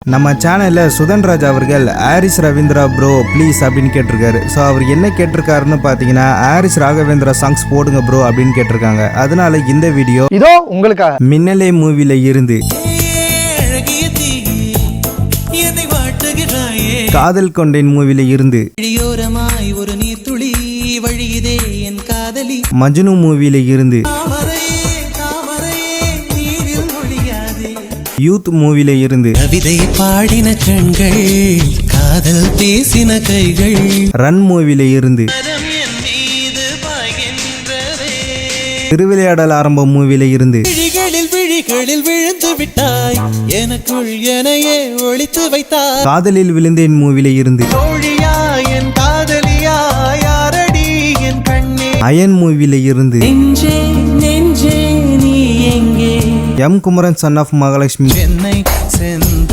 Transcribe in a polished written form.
நம்ம சேனலில் சுதன்ராஜ் அவர்கள் ஹாரிஸ் ரவீந்திரா ப்ரோ ப்ளீஸ் அப்படின்னு கேட்டிருக்காரு. ஸோ அவர் என்ன கேட்டிருக்காருன்னு பார்த்தீங்கன்னா ஹாரிஸ் ராகவேந்திரா சாங்ஸ் போடுங்க ப்ரோ அப்படின்னு கேட்டிருக்காங்க. அதனால இந்த வீடியோ இதோ உங்களுக்காக. மின்னலே மூவில இருந்து காதல் கொண்டேன் மூவில இருந்து மஜ்னு மூவில இருந்து யூத் மூவில இருந்து கவிதை பாடின கண்கள் காதல் பேசின கைகள் ரன் மூவில இருந்து திருவிளையாடல் ஆரம்பம் மூவில இருந்து விழிகளில் விழுந்து விட்டாய் எனக்குள் எனையே ஒளித்து வைத்தாய் காதலில் விழுந்தேன் மூவில இருந்து தோழியா என் காதலியா யாரடி என் கண்ணே அயன் மூவில இருந்து நெஞ்சே நெஞ்சே நீ எங்கே M Kumaran son of Mahalakshmi என்னை சென்ற